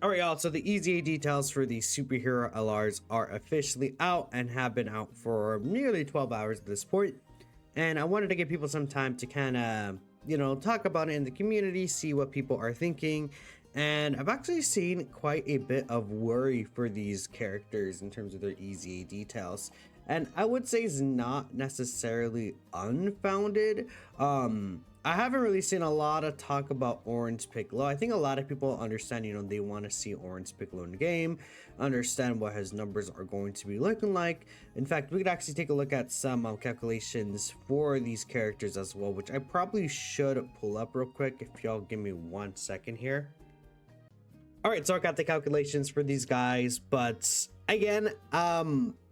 All right, y'all. So the EZA details for the superhero LRs are officially out and have been out for nearly 12 hours at this point. And I wanted to give people some time to kind of, talk about it in the community, see what people are thinking. And I've actually seen quite a bit of worry for these characters in terms of their EZA details. And I would say it's not necessarily unfounded. I haven't really seen a lot of talk about Orange Piccolo. I think a lot of people understand, they want to see Orange Piccolo in the game, understand what his numbers are going to be looking like. In fact, we could actually take a look at some calculations for these characters as well, which I probably should pull up real quick if y'all give me 1 second here. All right, so I got the calculations for these guys, but again,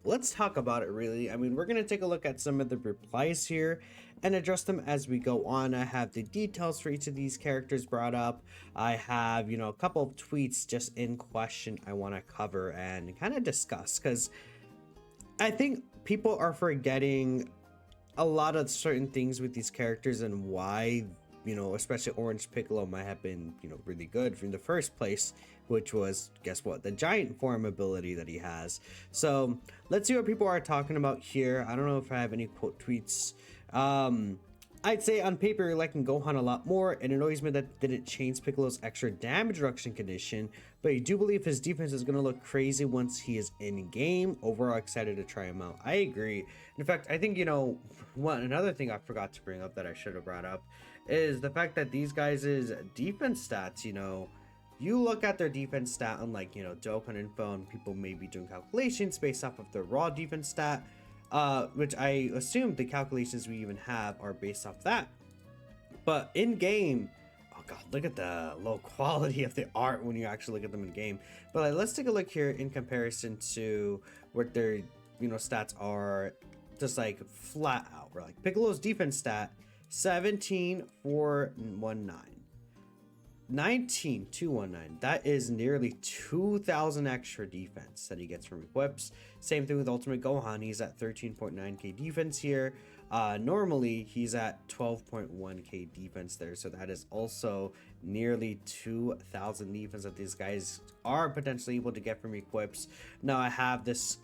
let's talk about it really. I mean, we're going to take a look at some of the replies here and address them as we go on. I have the details for each of these characters brought up. I have, a couple of tweets just in question I want to cover and kind of discuss, because I think people are forgetting a lot of certain things with these characters and why, especially Orange Piccolo might have been, really good from the first place, which was, guess what, the giant form ability that he has. So let's see what people are talking about here. I don't know if I have any quote tweets. I'd say on paper you're liking Gohan a lot more. It annoys me that didn't change Piccolo's extra damage reduction condition, but I do believe his defense is going to look crazy once he is in game. Overall excited to try him out. I agree. In fact, I think, another thing I forgot to bring up that I should have brought up is the fact that these guys' defense stats, you look at their defense stat on Dokkan info, and people may be doing calculations based off of their raw defense stat, which I assume the calculations we even have are based off that. But in game, oh god, look at the low quality of the art when you actually look at them in game. But let's take a look here in comparison to what their stats are, just flat out. We're Piccolo's defense stat 17,419. 19,219. That is nearly 2,000 extra defense that he gets from equips. Same thing with Ultimate Gohan. He's at 13.9k defense here. Normally he's at 12.1k defense there, so that is also nearly 2,000 defense that these guys are potentially able to get from equips. Now I have this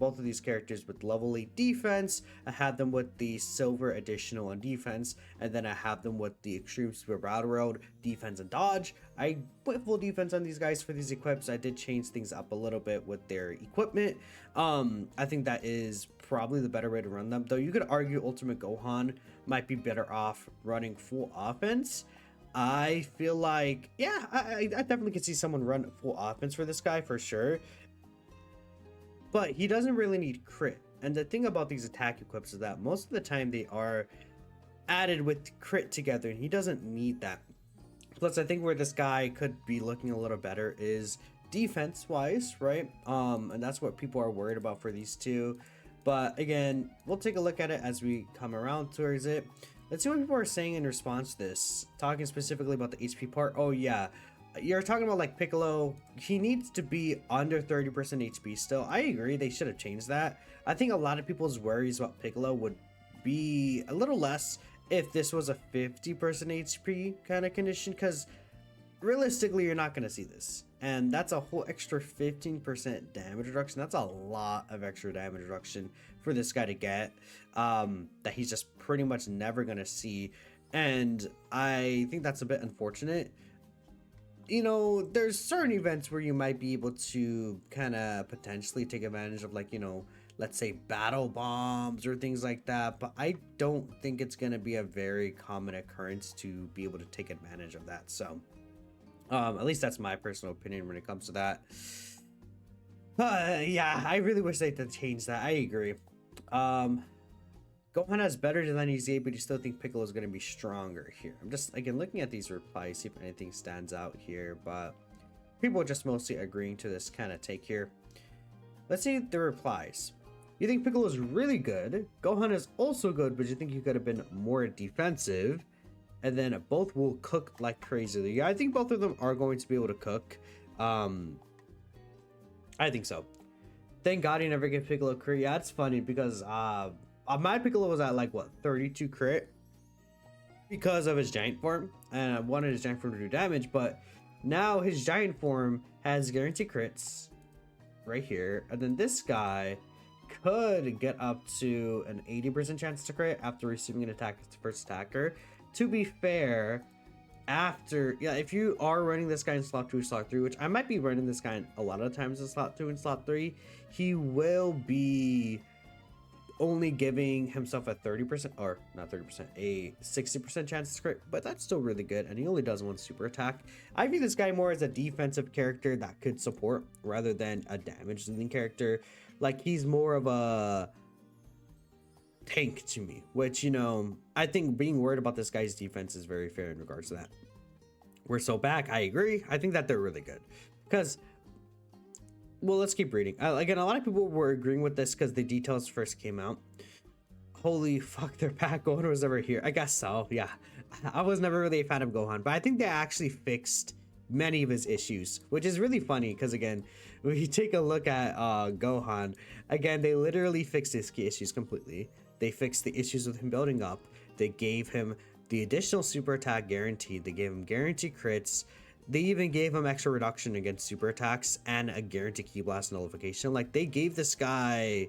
both of these characters with level 8 defense. I have them with the silver additional on defense, and then I have them with the extreme super battle road defense and dodge. I went full defense on these guys for these equips. I did change things up a little bit with their equipment. I think that is probably the better way to run them, though you could argue Ultimate Gohan might be better off running full offense. I feel like, yeah, I definitely could see someone run full offense for this guy for sure. But he doesn't really need crit. And the thing about these attack equips is that most of the time they are added with crit together, and he doesn't need that. Plus, I think where this guy could be looking a little better is defense wise, right? And that's what people are worried about for these two. But again, we'll take a look at it as we come around towards it. Let's see what people are saying in response to this. Talking specifically about the HP part. Oh yeah, you're talking about Piccolo, he needs to be under 30% HP still. I agree, they should have changed that. I think a lot of people's worries about Piccolo would be a little less if this was a 50% HP kind of condition, because realistically you're not going to see this, and that's a whole extra 15% damage reduction. That's a lot of extra damage reduction for this guy to get, that he's just pretty much never going to see, and I think that's a bit unfortunate. There's certain events where you might be able to kind of potentially take advantage of, let's say battle bombs or things like that, but I don't think it's going to be a very common occurrence to be able to take advantage of that. So at least that's my personal opinion when it comes to that. Yeah, I really wish they could change that. I agree. Gohan has better design EZA, but you still think Piccolo is going to be stronger here. I'm just, again, looking at these replies, see if anything stands out here, but people are just mostly agreeing to this kind of take here. Let's see the replies. You think Piccolo is really good. Gohan is also good, but you think you could have been more defensive. And then both will cook like crazy. Yeah, I think both of them are going to be able to cook. I think so. Thank God he never gave Piccolo crit. Yeah, it's funny because my Piccolo was at 32 crit because of his giant form, and I wanted his giant form to do damage, but now his giant form has guaranteed crits right here, and then this guy could get up to an 80% chance to crit after receiving an attack as the first attacker. To be fair, after, yeah, if you are running this guy in slot 2, slot 3, which I might be running this guy a lot of times in slot 2 and slot 3, he will be only giving himself a 30%, or not 30%, a 60% chance to crit, but that's still really good, and he only does one super attack. I view this guy more as a defensive character that could support rather than a damage dealing character. Like, he's more of a tank to me, which, you know, I think being worried about this guy's defense is very fair in regards to that. We're so back, I agree. I think that they're really good because, well, let's keep reading. Again, a lot of people were agreeing with this because the details first came out. Holy fuck, they're back. Gohan was never here. I guess so, yeah. I was never really a fan of Gohan, but I think they actually fixed many of his issues, which is really funny because, again, when you take a look at Gohan, again, they literally fixed his key issues completely. They fixed the issues with him building up. They gave him the additional super attack guaranteed. They gave him guaranteed crits. They even gave him extra reduction against super attacks and a guaranteed ki blast nullification. Like, they gave this guy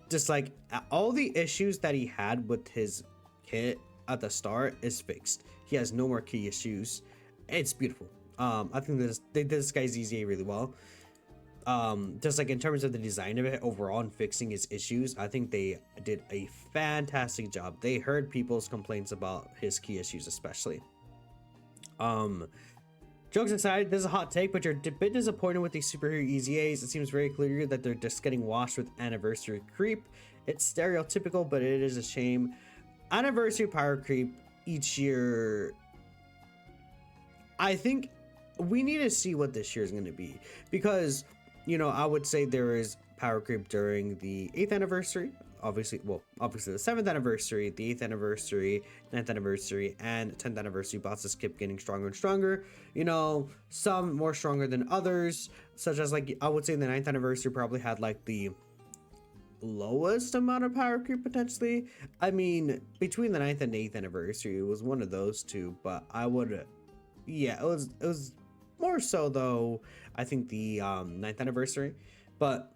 just like all the issues that he had with his kit at the start is fixed. He has no more key issues. It's beautiful. I think they did this guy's EZA really well. Just like in terms of the design of it overall and fixing his issues, I think they did a fantastic job. They heard people's complaints about his key issues, especially. Jokes aside, this is a hot take, but you're a bit disappointed with these superhero EZAs. It seems very clear that they're just getting washed with anniversary creep. It's stereotypical, but it is a shame. Anniversary power creep each year, I think we need to see what this year is going to be, because, you know, I would say there is power creep during the 8th anniversary, obviously the 7th anniversary, the 8th anniversary, 9th anniversary, and 10th anniversary. Bosses keep getting stronger and stronger, you know, some more stronger than others, such as, like, I would say the 9th anniversary probably had like the lowest amount of power creep potentially. I mean, between the 9th and 8th anniversary, it was one of those two, but I would, yeah, it was more so though, I think the 9th anniversary. But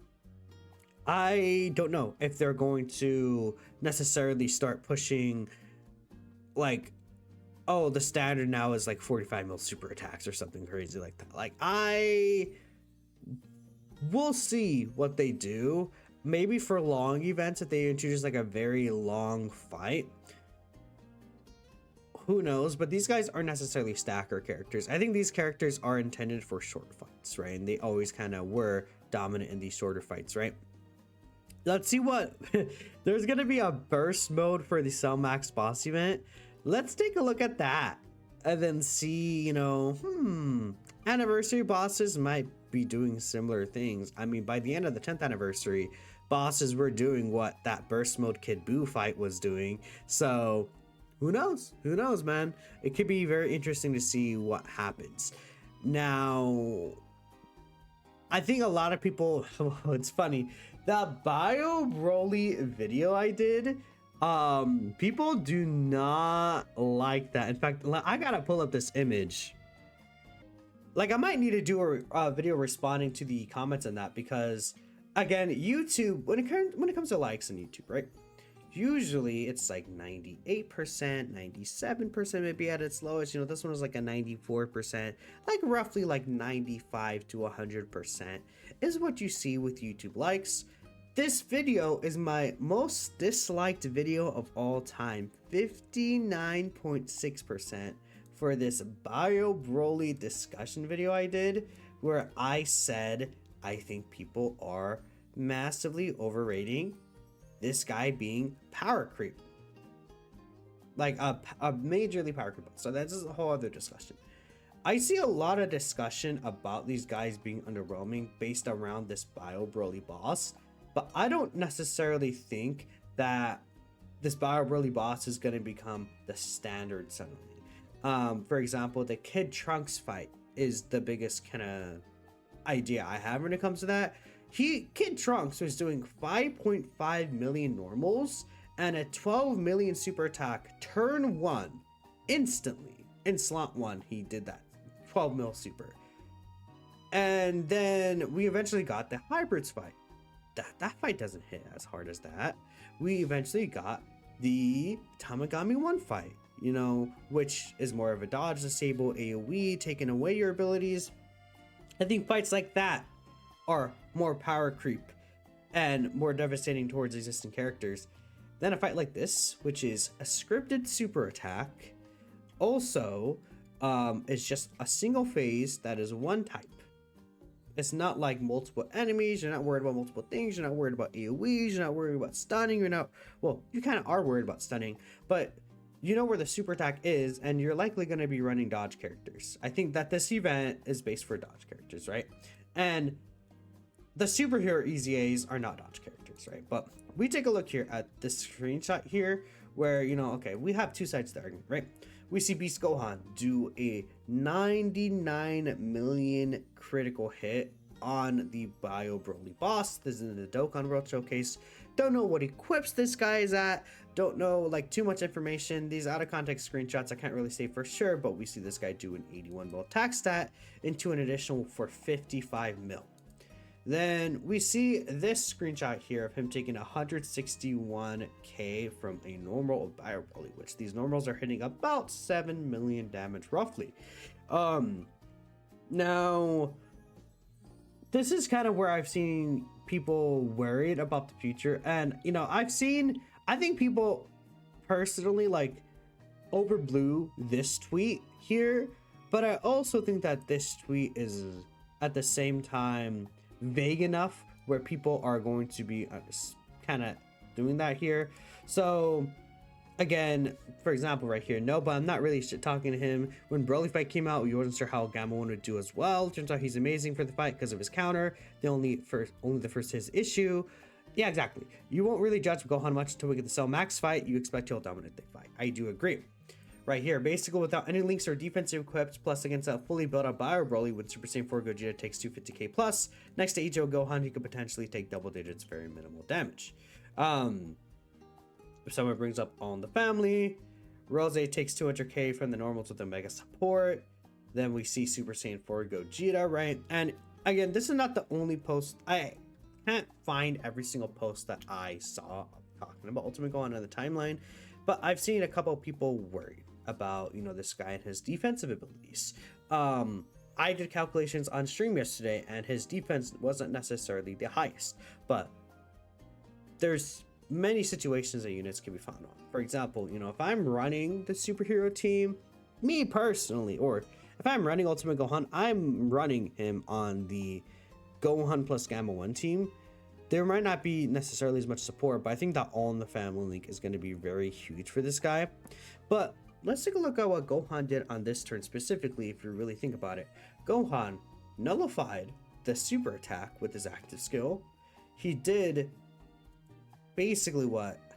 I don't know if they're going to necessarily start pushing, like, oh, the standard now is like 45 mil super attacks or something crazy like that. Like, we'll see what they do. Maybe for long events, if they introduce like a very long fight, who knows? But these guys aren't necessarily stacker characters. I think these characters are intended for short fights, right? And they always kind of were dominant in these shorter fights, right? Let's see what there's gonna be a burst mode for the Cell Max boss event. Let's take a look at that and then see, you know, anniversary bosses might be doing similar things. I mean, by the end of the 10th anniversary, bosses were doing what that burst mode Kid Buu fight was doing. So who knows? Who knows, man? It could be very interesting to see what happens. Now, I think a lot of people, it's funny, that Bio Broly video I did, people do not like that. In fact, I gotta pull up this image. Like, I might need to do a video responding to the comments on that, because again, YouTube, when it comes to likes on YouTube, right? Usually it's like 98%, 97% maybe at its lowest. You know, this one was like a 94%, like roughly like 95 to 100% is what you see with YouTube likes. This video is my most disliked video of all time, 59.6% for this Bio Broly discussion video I did, where I said I think people are massively overrating this guy being power creep, like a majorly power creep. So that's a whole other discussion. I see a lot of discussion about these guys being underwhelming based around this Bio Broly boss, but I don't necessarily think that this Bio Broly boss is going to become the standard suddenly. For example, the Kid Trunks fight is the biggest kind of idea I have when it comes to that. Kid Trunks was doing 5.5 million normals and a 12 million super attack turn 1 instantly. In slot 1, he did that 12 mil super. And then we eventually got the hybrids fight. That fight doesn't hit as hard as that. We eventually got the Tamagami 1 fight, you know, which is more of a dodge, disable, AoE, taking away your abilities. I think fights like that are more power creep and more devastating towards existing characters than a fight like this, which is a scripted super attack. Also, it's just a single phase that is one type. It's not like multiple enemies. You're not worried about multiple things. You're not worried about AoEs. You're not worried about stunning. You're not, well, you kind of are worried about stunning, but you know where the super attack is, and you're likely going to be running dodge characters. I think that this event is based for dodge characters, right? And the superhero EZAs are not dodge characters, right? But we take a look here at this screenshot here where, you know, okay, we have two sides to the argument, right? We see Beast Gohan do a 99 million critical hit on the Bio Broly boss. This is in the Dokkan World Showcase. Don't know what equips this guy is at. Don't know like too much information. These out of context screenshots I can't really say for sure, but we see this guy do an 81 mil attack stat into an additional for 55 mil. Then we see this screenshot here of him taking 161k from a normal Bio Broly, which these normals are hitting about 7 million damage roughly. Now this is kind of where I've seen people worried about the future, and you know, I think people personally like overblew this tweet here, but I also think that this tweet is at the same time vague enough where people are going to be kind of doing that here. So again, for example, right here, no, but I'm not really talking to him. When Broly fight came out, we wasn't sure how Gamma 1 would do as well. Turns out he's amazing for the fight because of his counter. Only the first his issue. Yeah, exactly. You won't really judge Gohan much until we get the Cell Max fight. You expect he'll dominate the fight. I do agree. Right here, basically without any links or defensive equipped, plus against a fully built up Bio Broly with Super Saiyan 4 Gogeta takes 250k plus. Next to Ichigo Gohan, he could potentially take double digits, very minimal damage. If someone brings up On the Family, Rose takes 200k from the normals with Omega support. Then we see Super Saiyan 4 Gogeta, right? And again, this is not the only post. I can't find every single post that I saw talking about Ultimate Gohan on the timeline, but I've seen a couple of people worried about, you know, this guy and his defensive abilities. I did calculations on stream yesterday, and his defense wasn't necessarily the highest, but there's many situations that units can be found on. For example, you know, if I'm running the superhero team, me personally, or if I'm running Ultimate Gohan, I'm running him on the Gohan plus Gamma 1 team. There might not be necessarily as much support, but I think that All in the Family link is going to be very huge for this guy. But let's take a look at what Gohan did on this turn specifically, if you really think about it. Gohan nullified the super attack with his active skill. He did basically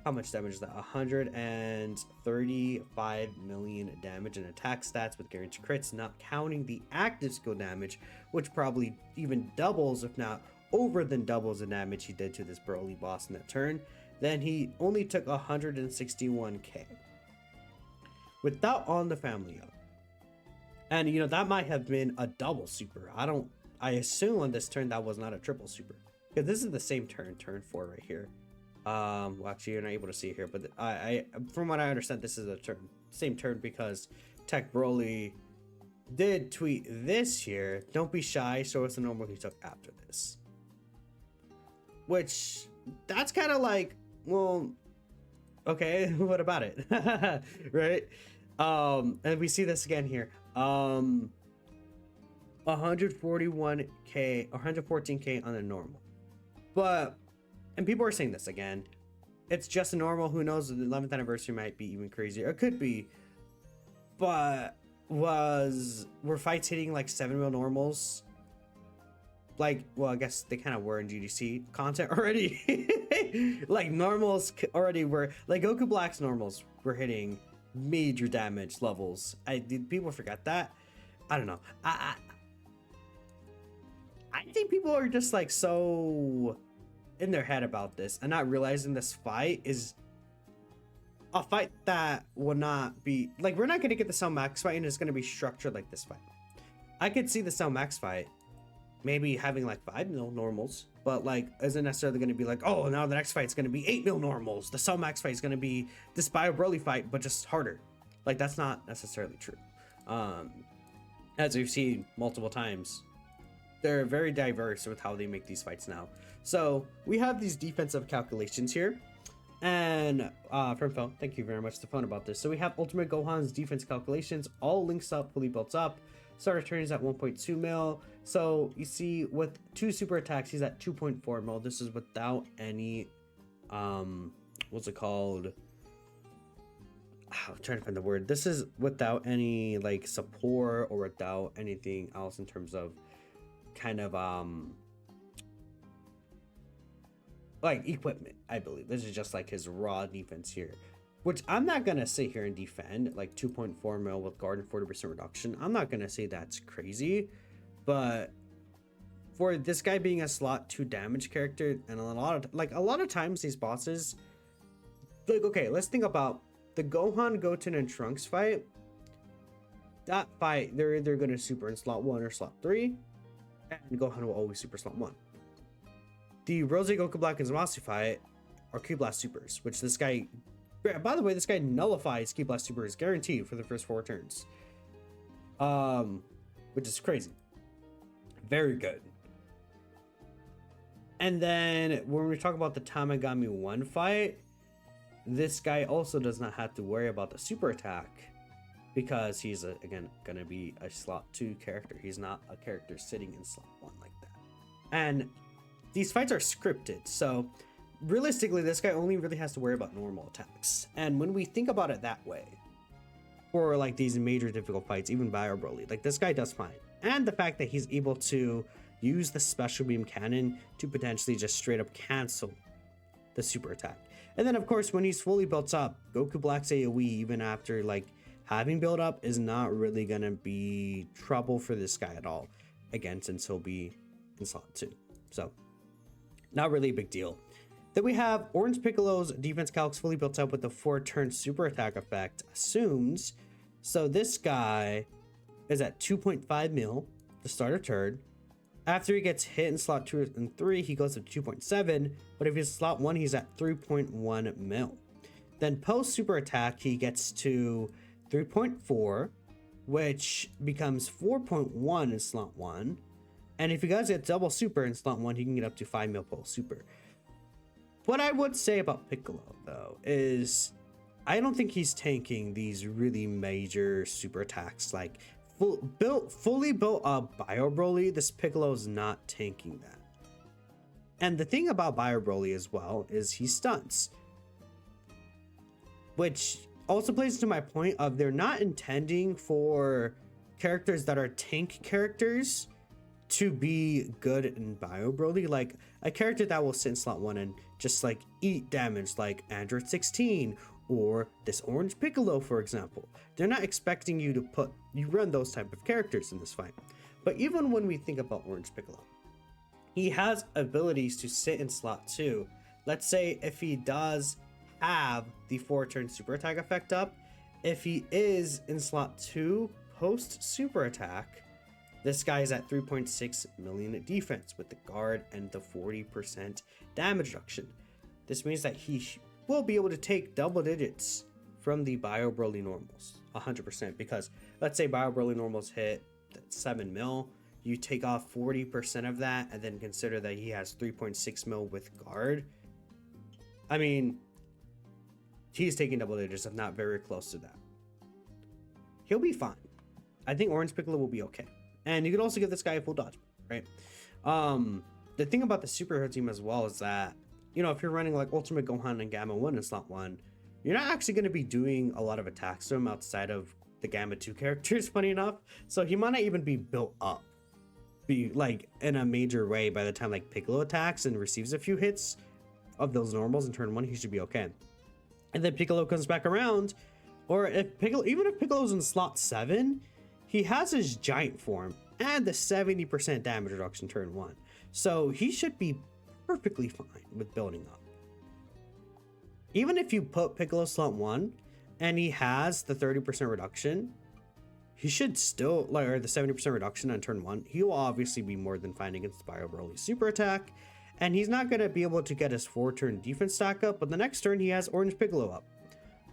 how much damage is that? 135 million damage in attack stats with guaranteed crits, not counting the active skill damage, which probably even doubles, if not over than doubles the damage he did to this Broly boss in that turn. Then he only took 161k without On the Family up. And you know, that might have been a double super. I assume on this turn that was not a triple super, because this is the same turn 4 right here. Well, actually you're not able to see it here, but I from what I understand, this is a same turn, because Tech Broly did tweet this here: don't be shy, show us the normal he took after this. Which, that's kind of like, well, okay, what about it? Right? And we see this again here. 141k, 114k on the normal. But, and people are saying this again, it's just a normal. Who knows? The 11th anniversary might be even crazier. It could be. But were fights hitting like 7 mil normals? Like, well, I guess they kind of were in GDC content already. Like, normals already were, like, Goku Black's normals were hitting major damage levels. Did people forget that? I don't know. I think people are just like so in their head about this and not realizing this fight is a fight that will not be like, we're not going to get the Cell Max fight and it's going to be structured like this fight. I could see the Cell Max fight maybe having like 5 mil normals, but like isn't necessarily going to be like, oh, now the next fight's going to be 8 mil normals. The Cell Max fight is going to be this Bio Broly fight, but just harder. Like that's not necessarily true. As we've seen multiple times, they're very diverse with how they make these fights now. So we have these defensive calculations here. And from phone, thank you very much to phone about this. So we have Ultimate Gohan's defense calculations, all links up, fully built up. Starter turn is at 1.2 mil. So you see with 2 super attacks, he's at 2.4 mil. This is without any, what's it called? I'm trying to find the word. This is without any like support or without anything else in terms of kind of, like equipment. I believe this is just like his raw defense here, which I'm not gonna sit here and defend like 2.4 mil with guard and 40% reduction. I'm not gonna say that's crazy, but for this guy being a slot 2 damage character, and a lot of times these bosses, like, okay, let's think about the Gohan, Goten, and Trunks fight. That fight, they're either gonna super in slot 1 or slot 3, and Gohan will always super slot 1. The Rose, Goku Black, and Zamasu fight are Ki Blast supers, which this guy, by the way, this guy nullifies Ki Blast supers guaranteed for the first 4 turns. Which is crazy. Very good. And then when we talk about the Tamagami 1 fight, this guy also does not have to worry about the super attack because he's again gonna be a slot 2 character. He's not a character sitting in slot 1 like that. And these fights are scripted, so realistically, this guy only really has to worry about normal attacks. And when we think about it that way, for like these major difficult fights, even Bio Broly, like this guy does fine. And the fact that he's able to use the special beam cannon to potentially just straight up cancel the super attack. And then of course, when he's fully built up, Goku Black's AoE, even after like having built up, is not really gonna be trouble for this guy at all. Again, since he'll be in slot 2. So not really a big deal. Then we have Orange Piccolo's defense calcs fully built up with the 4-turn super attack effect assumes. So this guy is at 2.5 mil, the starter turn. After he gets hit in slot 2 and 3, he goes to 2.7, but if he's slot 1, he's at 3.1 mil. Then post super attack, he gets to 3.4, which becomes 4.1 in slot 1. And if he does get double super in slot 1, he can get up to 5 mil post super. What I would say about Piccolo, though, is I don't think he's tanking these really major super attacks. Like, fully built up Bio Broly, this Piccolo is not tanking that. And the thing about Bio Broly as well is he stunts. Which also plays to my point of they're not intending for characters that are tank characters to be good in Bio Broly, like a character that will sit in slot 1 and just like eat damage, like Android 16 or this Orange Piccolo, for example. They're not expecting you to run those type of characters in this fight. But even when we think about Orange Piccolo, he has abilities to sit in slot 2. Let's say if he does have the 4-turn super attack effect up, if he is in slot 2 post super attack, this guy is at 3.6 million defense with the guard and the 40% damage reduction. This means that he will be able to take double digits from the Bio Broly normals, 100%. Because let's say Bio Broly normals hit 7 mil, you take off 40% of that, and then consider that he has 3.6 mil with guard. I mean, he's taking double digits, if not very close to that. He'll be fine. I think Orange Piccolo will be okay. And you could also give this guy a full dodge, right? The thing about the superhero team as well is that, you know, if you're running like Ultimate Gohan and Gamma 1 in slot 1, you're not actually going to be doing a lot of attacks to him outside of the Gamma 2 characters, funny enough. So he might not even be built up, like in a major way by the time like Piccolo attacks and receives a few hits of those normals in turn 1, he should be okay. And then Piccolo comes back around, or if Piccolo, even if Piccolo's in slot 7, he has his giant form and the 70% damage reduction turn 1. So he should be perfectly fine with building up. Even if you put Piccolo slot 1 and he has the 30% reduction, he should still, like, or the 70% reduction on turn 1, he will obviously be more than fine against Bio Broly's super attack. And he's not going to be able to get his 4-turn defense stack up, but the next turn he has Orange Piccolo up,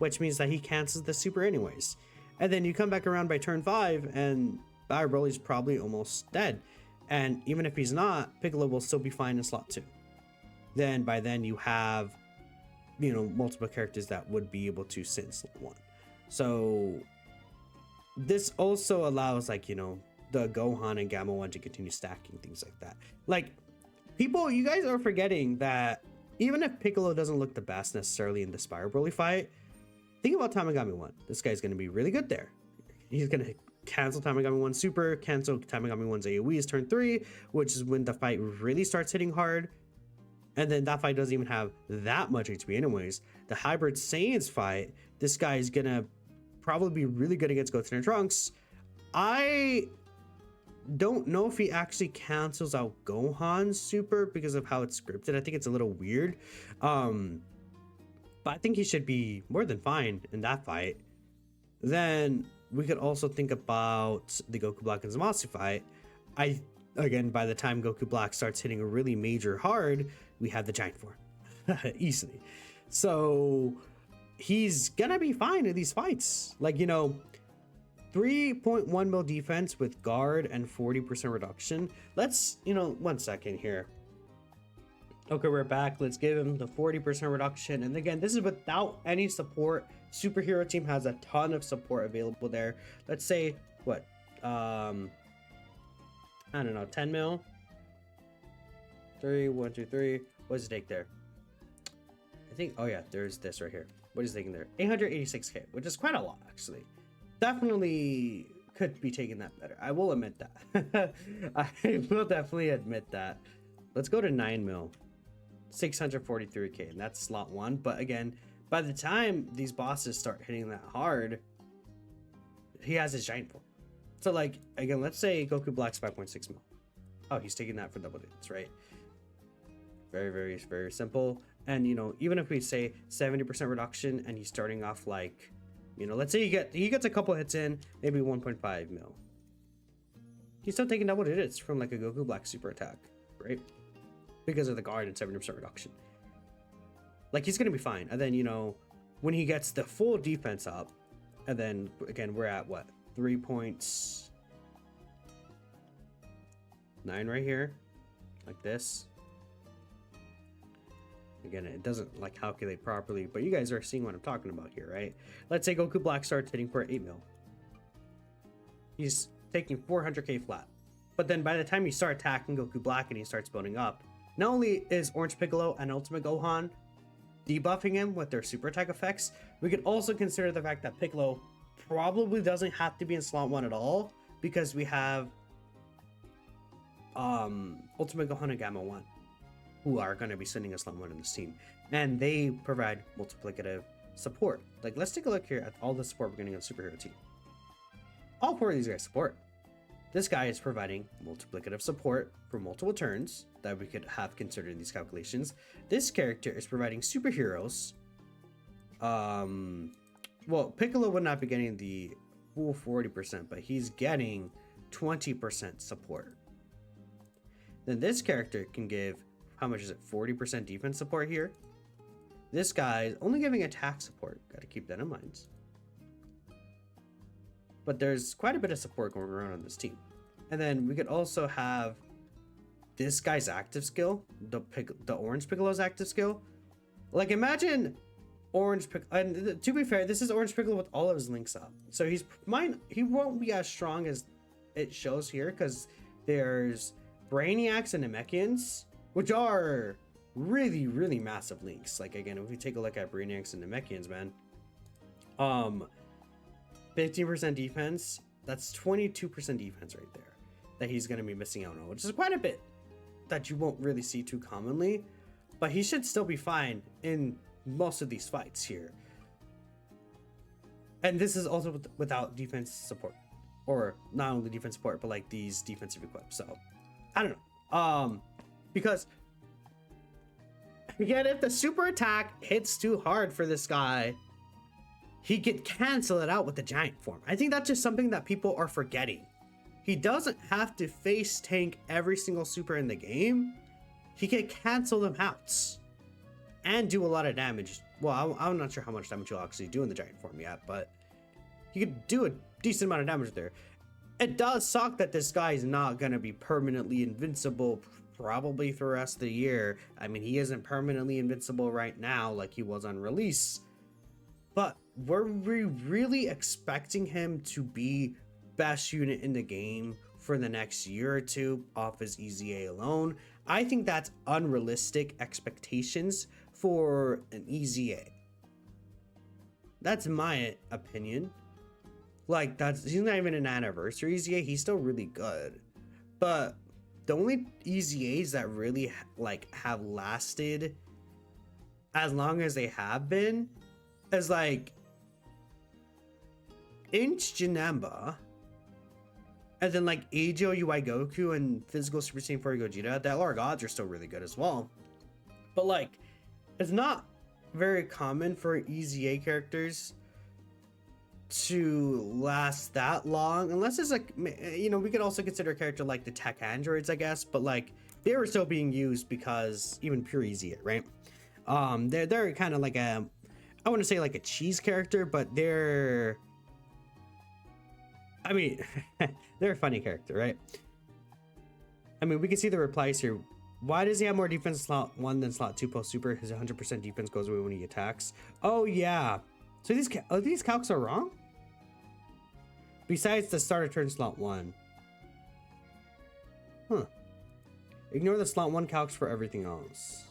which means that he cancels the super anyways. And then you come back around by turn 5, and Bio Broly's probably almost dead. And even if he's not, Piccolo will still be fine in slot 2. Then by then you have, you know, multiple characters that would be able to sit in slot 1. So this also allows, like, you know, the Gohan and Gamma 1 to continue stacking, things like that. Like, people, you guys are forgetting that even if Piccolo doesn't look the best necessarily in the Spyro Broly fight, think about Tamagami 1. This guy's going to be really good there. He's going to cancel Tamagami 1 super, cancel Tamagami 1's AoE's turn 3, which is when the fight really starts hitting hard. And then that fight doesn't even have that much HP anyways. The Hybrid Saiyans fight, this guy is going to probably be really good against Goten and Trunks. I don't know if he actually cancels out Gohan's super because of how it's scripted. I think it's a little weird. But I think he should be more than fine in that fight. Then we could also think about the Goku Black and Zamasu fight. Again, by the time Goku Black starts hitting a really major hard, we have the giant form easily. So he's gonna be fine in these fights. Like, you know, 3.1 mil defense with guard and 40% reduction. Let's, you know, 1 second here. Okay, we're back. Let's give him the 40% reduction. And again, this is without any support. Superhero team has a ton of support available there. Let's say, what? I don't know, 10 mil? 3, 1, 2, 3. What does it take there? I think, oh yeah, there's this right here. What is it taking there? 886k, which is quite a lot, actually. Definitely could be taking that better. I will admit that. I will definitely admit that. Let's go to 9 mil. 643k, and that's slot 1. But again, by the time these bosses start hitting that hard, he has his giant form. So, like, again, let's say Goku Black's 5.6 mil. Oh, he's taking that for double digits, right? Very, very, very simple. And, you know, even if we say 70% reduction and he's starting off like, you know, let's say he gets a couple hits in, maybe 1.5 mil. He's still taking double digits from like a Goku Black super attack, right? Because of the guard and 70% reduction. Like, he's gonna be fine. And then, you know, when he gets the full defense up, and then again, we're at what? 3.9 right here, like this. Again, it doesn't like calculate properly, but you guys are seeing what I'm talking about here, right? Let's say Goku Black starts hitting for 8 mil. He's taking 400k flat. But then by the time you start attacking Goku Black and he starts building up, not only is Orange Piccolo and Ultimate Gohan debuffing him with their super attack effects, we could also consider the fact that Piccolo probably doesn't have to be in slot 1 at all, because we have Ultimate Gohan and Gamma 1, who are going to be sending us slot 1 in this team, and they provide multiplicative support. Like, let's take a look here at all the support we're getting on the superhero team. All 4 of these guys support. This guy is providing multiplicative support for multiple turns that we could have considered in these calculations. This character is providing superheroes. Well, Piccolo would not be getting the full 40%, but he's getting 20% support. Then this character can give, how much is it? 40% defense support here. This guy is only giving attack support. Got to keep that in mind. But there's quite a bit of support going around on this team. And then we could also have this guy's active skill, the Orange Piccolo's active skill. Like, imagine Orange Piccolo, and to be fair, this is Orange Piccolo with all of his links up. So he won't be as strong as it shows here, because there's Brainiacs and Namekians, which are really, really massive links. Like, again, if we take a look at Brainiacs and Namekians, man, 15% defense, that's 22% defense right there that he's going to be missing out on, which is quite a bit that you won't really see too commonly, but he should still be fine in most of these fights here. And this is also without defense support, or not only defense support, but like these defensive equips. So I don't know, because again, if the super attack hits too hard for this guy, he could cancel it out with the giant form. I think that's just something that people are forgetting. He doesn't have to face tank every single super in the game. He can cancel them out and do a lot of damage. Well, I'm not sure how much damage he'll actually do in the giant form yet, but he could do a decent amount of damage there. It does suck that this guy is not going to be permanently invincible probably for the rest of the year. I mean, he isn't permanently invincible right now like he was on release. But were we really expecting him to be best unit in the game for the next year or two off his EZA alone? I think that's unrealistic expectations for an EZA. That's my opinion. Like, he's not even an anniversary EZA, he's still really good. But the only EZAs that really like have lasted as long as they have been is like Inch Janemba, and then like Ajo UI Goku and Physical Super Saiyan 4 Gogeta. The LR Gods are still really good as well. But like, it's not very common for EZA characters to last that long, unless it's like, you know, we could also consider a character like the tech androids, I guess, but like they were still being used because even pure EZA, right? They're kind of like a, I want to say like a cheese character, but they're, I mean, they're a funny character, right? I mean, we can see the replies here. Why does he have more defense slot 1 than slot 2 post super? His 100% defense goes away when he attacks. Oh yeah. So these calcs are wrong? Besides the starter turn slot 1. Huh. Ignore the slot 1 calcs for everything else.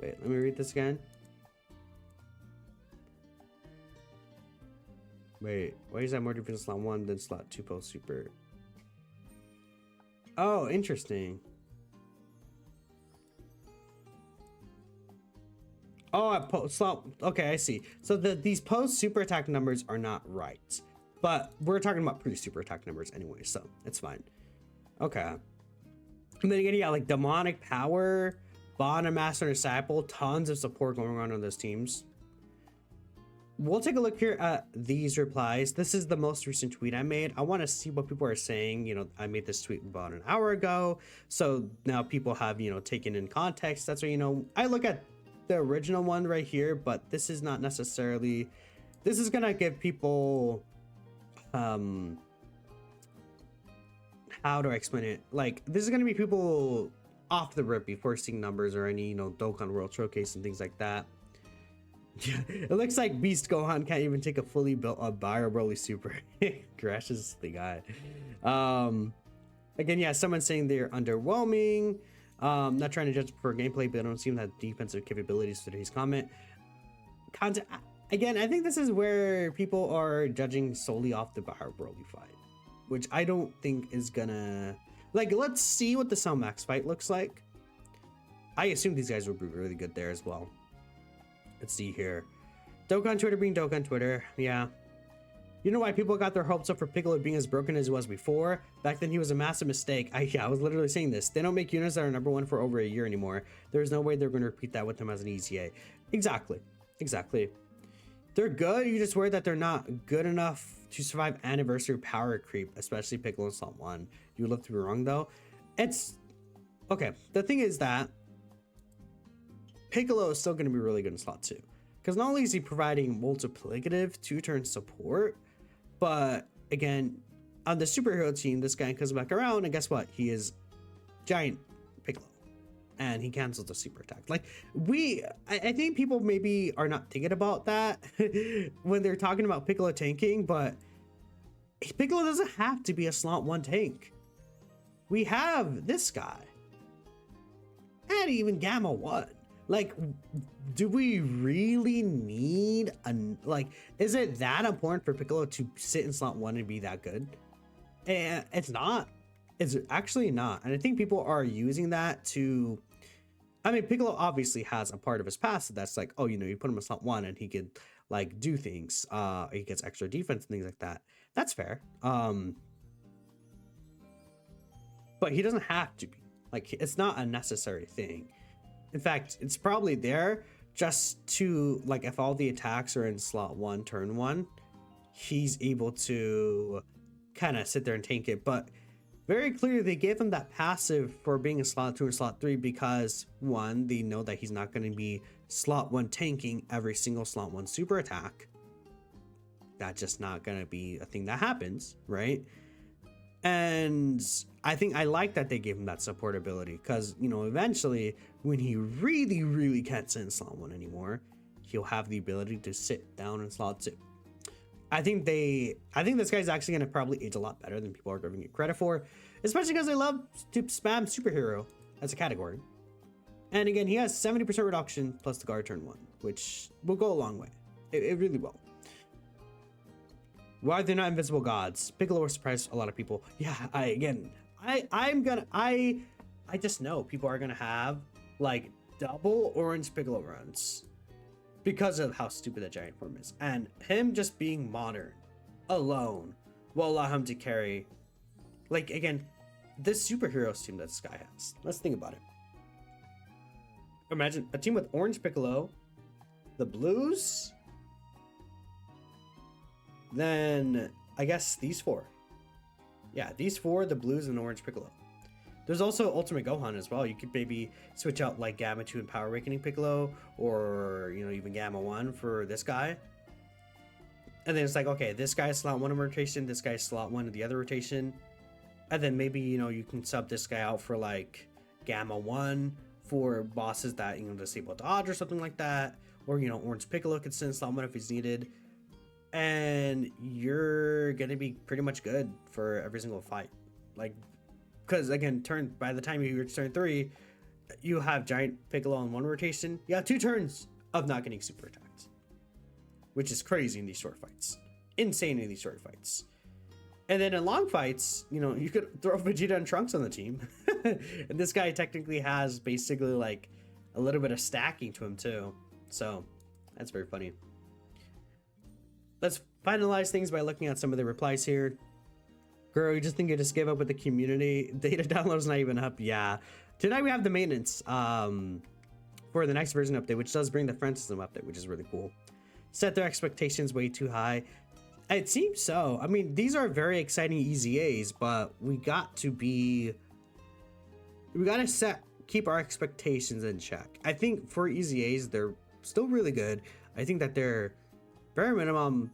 Wait, let me read this again. Wait, why is that more defense slot 1 than slot 2 post super? Oh, interesting. Oh, slot. Okay, I see. So these post super attack numbers are not right, but we're talking about pre super attack numbers anyway, so it's fine. Okay. And then again, yeah, like demonic power, bottom master and disciple, tons of support going on those teams. We'll take a look here at these replies. This is the most recent tweet I made. I want to see what people are saying. You know, I made this tweet about an hour ago, so now people have, you know, taken in context. That's what, you know, I look at the original one right here, but this is not necessarily, this is gonna give people how do I explain it, like this is gonna be people off the rip before seeing numbers or any, you know, Dokkan World Showcase and things like that. It looks like Beast Gohan can't even take a fully built up Bio Broly Super. Crash is the guy. Again, yeah, someone's saying they're underwhelming. Not trying to judge for gameplay, but I don't seem to have defensive capabilities for today's comment. Again, I think this is where people are judging solely off the Bio Broly fight, which I don't think is gonna, like, let's see what the Cellmax fight looks like. I assume these guys will be really good there as well. Let's see here. Dokkan Twitter being Dokkan Twitter. Yeah. You know why people got their hopes up for Piccolo being as broken as he was before? Back then he was a massive mistake. I was literally saying this. They don't make units that are #1 for over a year anymore. There's no way they're going to repeat that with him as an EZA. Exactly. Exactly. They're good. You just worry that they're not good enough to survive anniversary power creep, especially Piccolo in slot 1. You would love to be wrong though. It's okay. The thing is that Piccolo is still going to be really good in slot 2. Because not only is he providing multiplicative 2-turn support, but again, on the superhero team, this guy comes back around, and guess what? He is giant Piccolo, and he cancels the super attack. Like, I think people maybe are not thinking about that when they're talking about Piccolo tanking, but Piccolo doesn't have to be a slot 1 tank. We have this guy, and even Gamma 1. Like, do we really need like, is it that important for Piccolo to sit in slot 1 and be that good? And it's not. It's actually not. And I think people are using that to, I mean, Piccolo obviously has a part of his past that's like, oh, you know, you put him in slot 1 and he could like do things. He gets extra defense and things like that. That's fair. But he doesn't have to be. Like, it's not a necessary thing. In fact, it's probably there just to, like, if all the attacks are in slot 1, turn 1, he's able to kind of sit there and tank it. But very clearly, they gave him that passive for being a slot 2 or slot 3 because, one, they know that he's not going to be slot 1 tanking every single slot 1 super attack. That's just not going to be a thing that happens, right? And I think I like that they gave him that support ability because, you know, eventually when he really, really can't sit in slot 1 anymore, he'll have the ability to sit down in slot 2. I think this guy's actually going to probably age a lot better than people are giving it credit for, especially because I love to spam superhero as a category. And again, he has 70% reduction plus the guard turn 1, which will go a long way. It really will. Why they're not invisible gods? Piccolo will surprise a lot of people. Yeah, I just know people are gonna have like double orange Piccolo runs because of how stupid that giant form is, and him just being modern alone will allow him to carry, like, again, this superheroes team that this guy has. Let's think about it. Imagine a team with orange Piccolo, the blues, then I guess these four. Yeah, these four, the blues and orange Piccolo. There's also Ultimate Gohan as well. You could maybe switch out like Gamma 2 and Power Awakening Piccolo, or, you know, even Gamma 1 for this guy. And then it's like, okay, this guy's slot 1 in rotation, this guy's slot 1 in the other rotation. And then maybe, you know, you can sub this guy out for like Gamma 1 for bosses that, you know, disable dodge or something like that. Or, you know, Orange Piccolo could sit in slot 1 if he's needed. And you're gonna be pretty much good for every single fight. Like, because again, by the time you reach turn 3, you have Giant Piccolo in 1 rotation. You have 2 turns of not getting super attacked, which is crazy in these short fights. Insane in these short fights. And then in long fights, you know, you could throw Vegeta and Trunks on the team. And this guy technically has basically like a little bit of stacking to him too. So that's very funny. Let's finalize things by looking at some of the replies here. Girl, you just think you just gave up with the community? Data download's not even up. Yeah. Tonight we have the maintenance for the next version update, which does bring the friend system update, which is really cool. Set their expectations way too high. It seems so. I mean, these are very exciting EZAs, but we got to keep our expectations in check. I think for EZAs, they're still really good. I think that they're bare minimum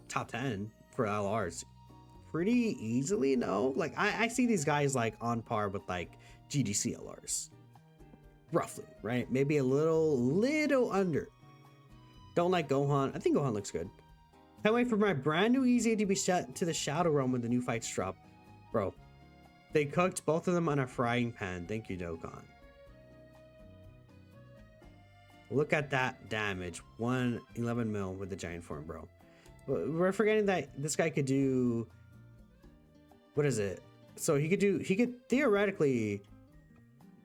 top 10 for LRs pretty easily. No, like I see these guys like on par with like GDC LRs roughly, right? Maybe a little under. Don't like Gohan. I think Gohan looks good. Can't wait for my brand new EZA to be set to the Shadow Realm when the new fights drop. Bro, they cooked both of them on a frying pan. Thank you, Dokkan. Look at that damage. 111 mil with the giant form, bro. We're forgetting that this guy could do... What is it? So he could theoretically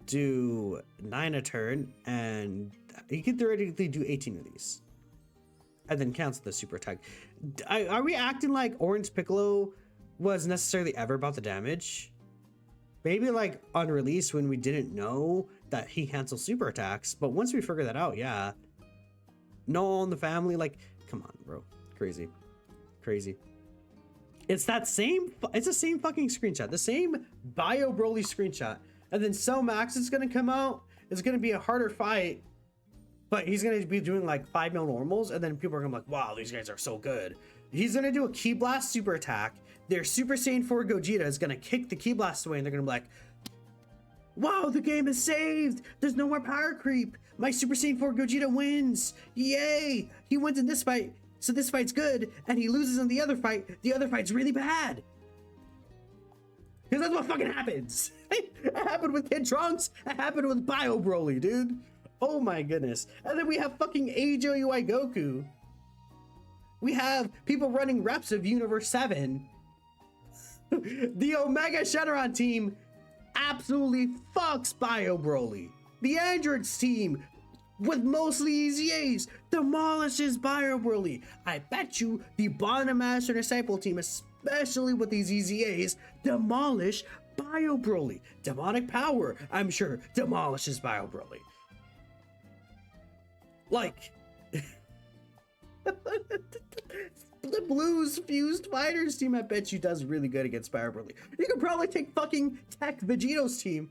do 9 a turn, and he could theoretically do 18 of these. And then cancel the super attack. Are we acting like Orange Piccolo was necessarily ever about the damage? Maybe like on release when we didn't know that he cancels super attacks, but once we figure that out, yeah. No all in the family, like, come on, bro. Crazy. It's the same fucking screenshot, the same Bio Broly screenshot. And then Cell Max is gonna come out. It's gonna be a harder fight, but he's gonna be doing like 5 mil normals, and then people are gonna be like, wow, these guys are so good. He's gonna do a Ki Blast super attack. Their Super Saiyan 4 Gogeta is gonna kick the Ki Blast away, and they're gonna be like, wow, the game is saved. There's no more power creep. My Super Saiyan 4 Gogeta wins. Yay! He wins in this fight, so this fight's good, and he loses in the other fight. The other fight's really bad. Because that's what fucking happens. It happened with Kid Trunks. It happened with Bio Broly, dude. Oh my goodness. And then we have fucking AJUI Goku. We have people running reps of Universe 7. The Omega Shenron team absolutely fucks Bio Broly. The Androids team, with mostly EZAs, demolishes Bio Broly. I bet you the Bottom Master Disciple team, especially with these EZAs, demolish Bio Broly. Demonic Power, I'm sure, demolishes Bio Broly. Like, the Blues Fused Fighters team, I bet you does really good against Fire Broly. You could probably take fucking Tech Vegito's team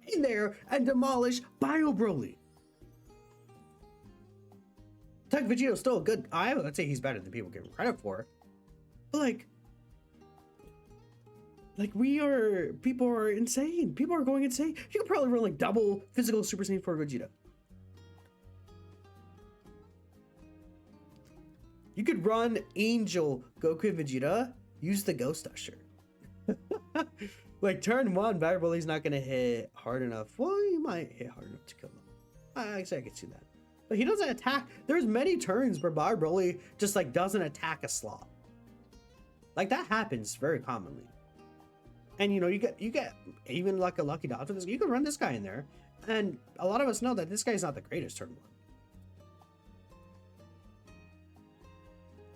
in there and demolish Bio Broly. Tech Vegito's still good. I would say he's better than people give him credit for. But like people are insane. People are going insane. You could probably run like double physical Super Saiyan 4 Gogeta. You could run Angel Goku and Vegeta, use the Ghost Usher. Like turn 1, Fire Broly's not gonna hit hard enough. Well, you might hit hard enough to kill him. Actually, I can see that. But he doesn't attack. There's many turns where Fire Broly just like doesn't attack a slot. Like that happens very commonly. And you know, you get even like a lucky dodge with this. You can run this guy in there, and a lot of us know that this guy's not the greatest turn 1.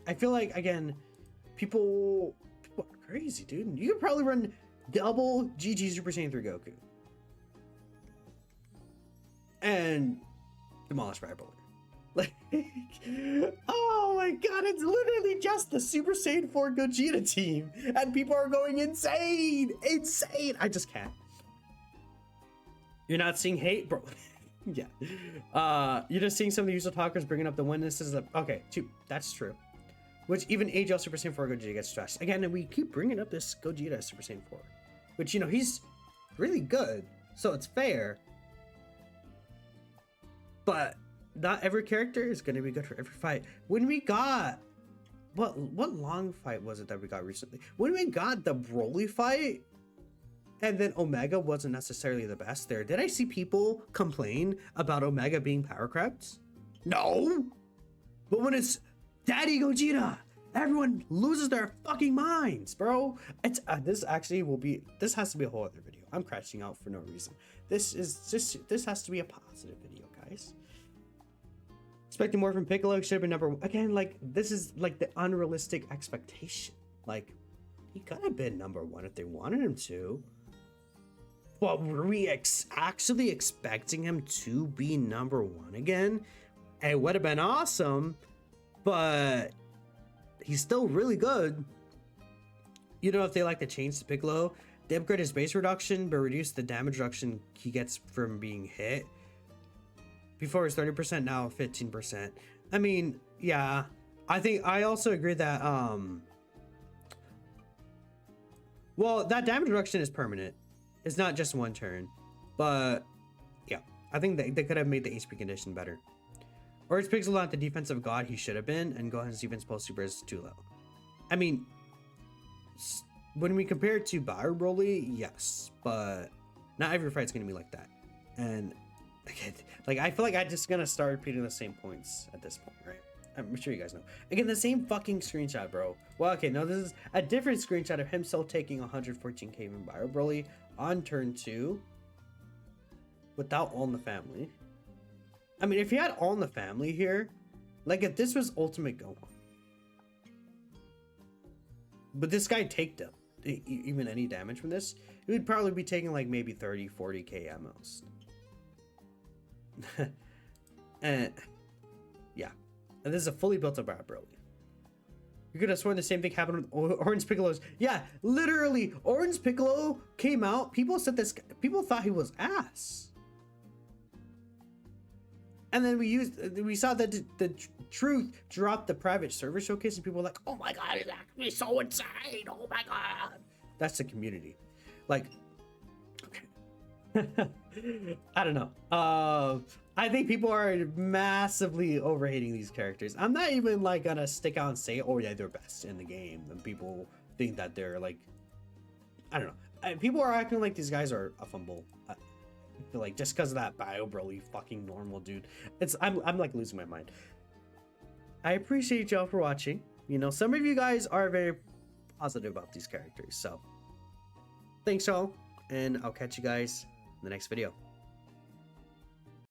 I feel like again, people are crazy, dude. You could probably run double GG Super Saiyan 3 Goku and demolish Fire Broly. Like, oh my god, it's literally just the Super Saiyan 4 Gogeta team, and people are going insane, insane. I just can't. You're not seeing hate, bro. Yeah. You're just seeing some of the usual talkers bringing up the witnesses of, okay, 2, that's true. Which even AGL Super Saiyan 4 Gogeta gets stressed. Again, and we keep bringing up this Gogeta Super Saiyan 4. Which, you know, he's really good, so it's fair. But not every character is going to be good for every fight. When we got... What long fight was it that we got recently? When we got the Broly fight, and then Omega wasn't necessarily the best there, did I see people complain about Omega being power crept? No! But when it's Daddy Gogeta, everyone loses their fucking minds, bro. It's this actually will be, this has to be a whole other video. I'm crashing out for no reason. This has to be a positive video, guys. Expecting more from Piccolo, should have been number 1. Again, like, this is like the unrealistic expectation. Like, he could have been number 1 if they wanted him to. But were we actually expecting him to be number 1 again? It would have been awesome, but he's still really good. You know, if they like to change the Piccolo, they upgrade his base reduction, but reduce the damage reduction he gets from being hit. Before it was 30%, now 15%. I mean, yeah. I also agree that, well, that damage reduction is permanent. It's not just 1 turn. But, yeah. I think they could have made the HP condition better. Or is Piccolo not the defensive god he should have been, and Gohan's defense post super is too low? I mean, when we compare it to Bio Broly, yes, but not every fight's gonna be like that. And again, like, I feel like I'm just gonna start repeating the same points at this point, right? I'm sure you guys know. Again, the same fucking screenshot, bro. Well, okay, no, this is a different screenshot of him still taking 114k from Bio Broly on turn 2 without All in the Family. I mean, if you had All in the Family here, like if this was Ultimate Gohan, but this guy take them, even any damage from this, he would probably be taking like maybe 30, 40k at most. And yeah, and this is a fully built up Bio Broly. You could have sworn the same thing happened with Orange Piccolo's. Yeah, literally, Orange Piccolo came out. People said this. People thought he was ass. And then we saw that the truth dropped the private server showcase, and people were like, "Oh my god, it's actually so insane! Oh my god!" That's the community. Like, okay, I don't know. I think people are massively overhating these characters. I'm not even like gonna stick out and say, "Oh yeah, they're best in the game," and people think that they're like, I don't know. People are acting like these guys are a fumble. Like, just because of that Bio Broly fucking normal dude, I'm like losing my mind. I appreciate y'all for watching. You know, some of you guys are very positive about these characters, so thanks y'all, and I'll catch you guys in the next video.